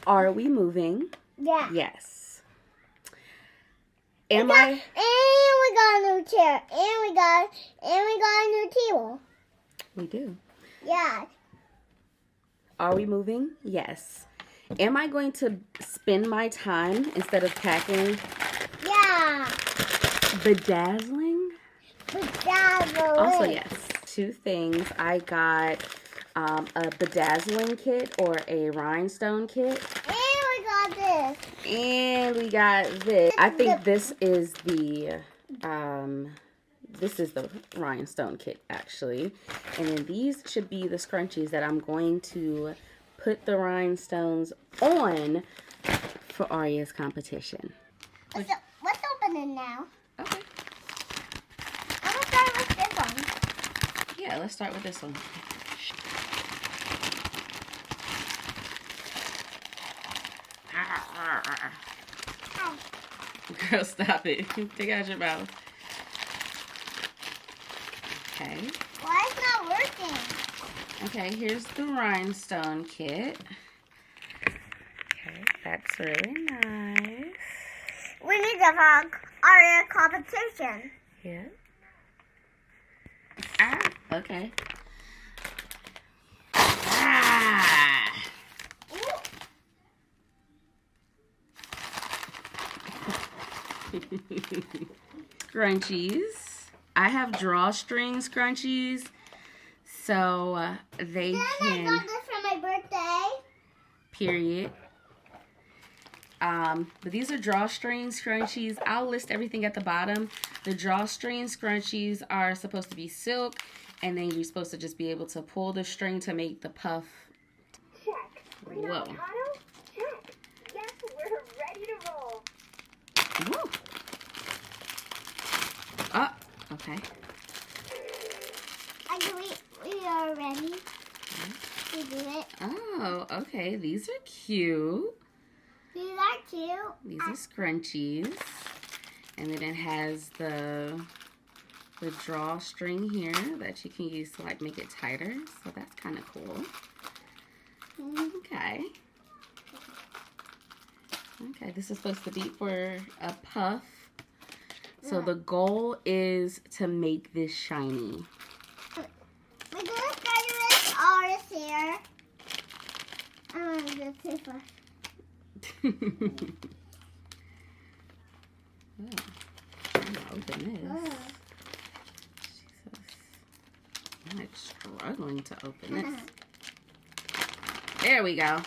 Are we moving? Yeah. Yes. And we got a new chair. And we got a new table. We do. Yeah. Are we moving? Yes. Am I going to spend my time instead of packing? Yeah. Bedazzling? Bedazzling. Also, yes. Two things. I got a bedazzling kit or a rhinestone kit. And we got this. And we got this. I think this is the rhinestone kit, actually. And then these should be the scrunchies that I'm going to put the rhinestones on for Arya's competition. Let's open it now. Okay. I'm going to start with this one. Yeah, let's start with this one. Girl, stop it. Take out your mouth. Okay. Why is it not working? Okay, here's the rhinestone kit. Okay, that's really nice. We need to vlog our competition. Yeah. Ah, okay. Ah. Scrunchies. I have drawstring scrunchies, so they can. I got this for my birthday. Period. But these are drawstring scrunchies. I'll list everything at the bottom. The drawstring scrunchies are supposed to be silk, and then you're supposed to just be able to pull the string to make the puff. Check. Whoa. Check. Yes, we're ready to roll. Woo. Oh, okay. We are ready to do it. Oh, okay. These are cute. These are cute. These are scrunchies. And then it has the drawstring here that you can use to like make it tighter. So that's kind of cool. Okay. Okay, this is supposed to be for a puff. So the goal is to make this shiny. We're going to start with ours here. I'm going to do paper. Oh, trying to open this. Jesus. I'm like struggling to open this. There we go.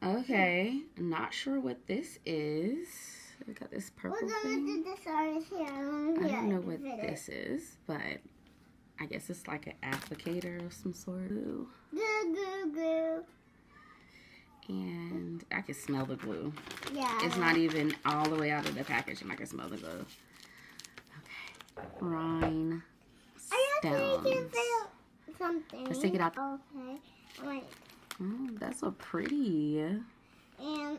Okay, not sure what this is. We got this purple We're thing. going to do this ours here. I don't know what this is, but I guess it's like an applicator of some sort. Glue, glue, glue. And I can smell the glue. Yeah. It's not even all the way out of the package, and I can smell the glue. Okay. Rhinestones. I have to feel something. Let's take it out. Okay. Wait. Oh, that's so pretty. And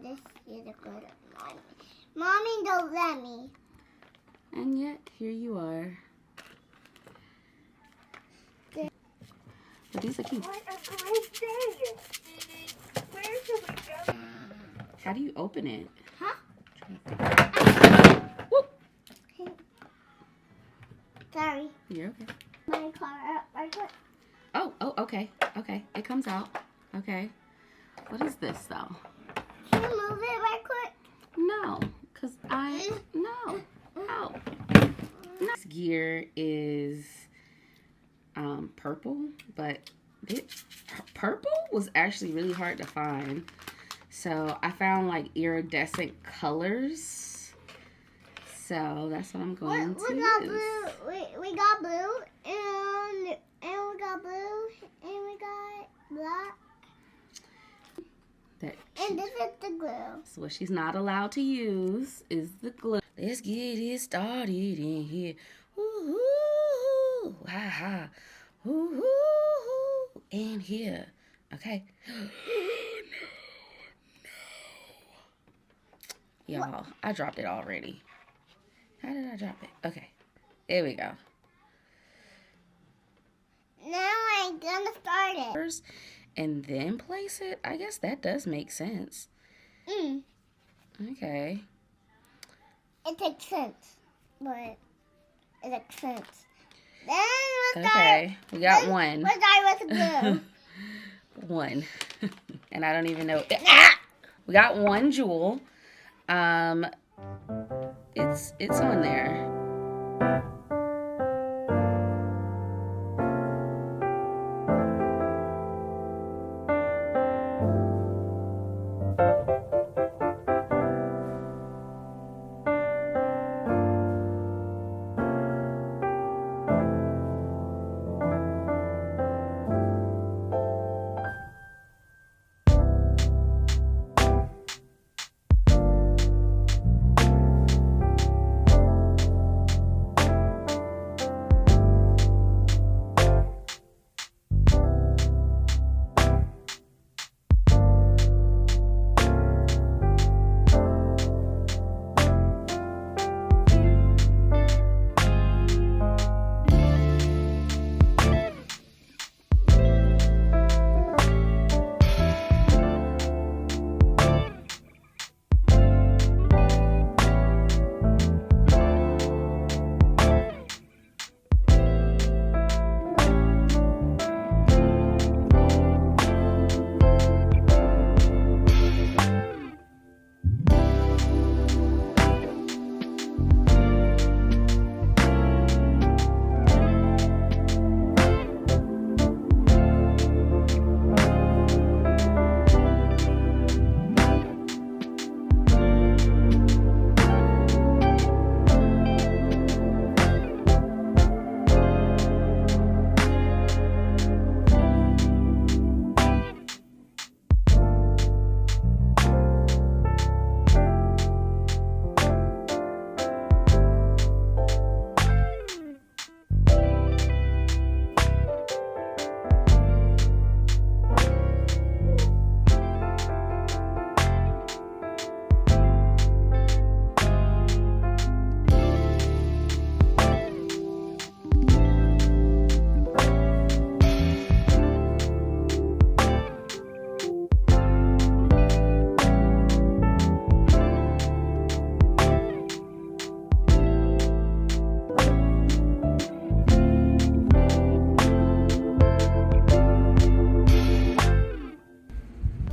this is a good mommy. Mommy don't let me. And yet, here you are. But these are cute. What a great day. Where should we go? How do you open it? Huh? Whoop. Okay. Sorry. You're okay. My car up. I put. Oh, okay. Okay. It comes out. Okay. What is this, though? Can you move it right quick? No. Because no. Ow. This gear is purple, but purple was actually really hard to find. So I found like iridescent colors. So that's what I'm going to use. We got blue. We got blue and we got blue and we got black. And this is the glue. So what she's not allowed to use is the glue. Let's get it started in here. Ooh, ha ha. Ooh, in here. Okay. No. Y'all, I dropped it already. How did I drop it? Okay. There we go. Now I'm gonna start it. and then place it? I guess that does make sense. Okay. It makes sense, but it makes sense. Then we'll Okay, we got one. We'll start with glue. One. And I don't even know. Ah! We got one jewel. It's on there.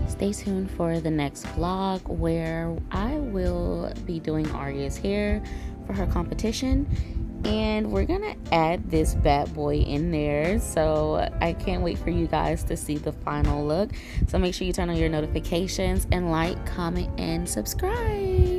Stay tuned for the next vlog where I will be doing Arya's hair for her competition, and we're gonna add this bad boy in there, so I can't wait for you guys to see the final look. So make sure you turn on your notifications and like, comment, and subscribe.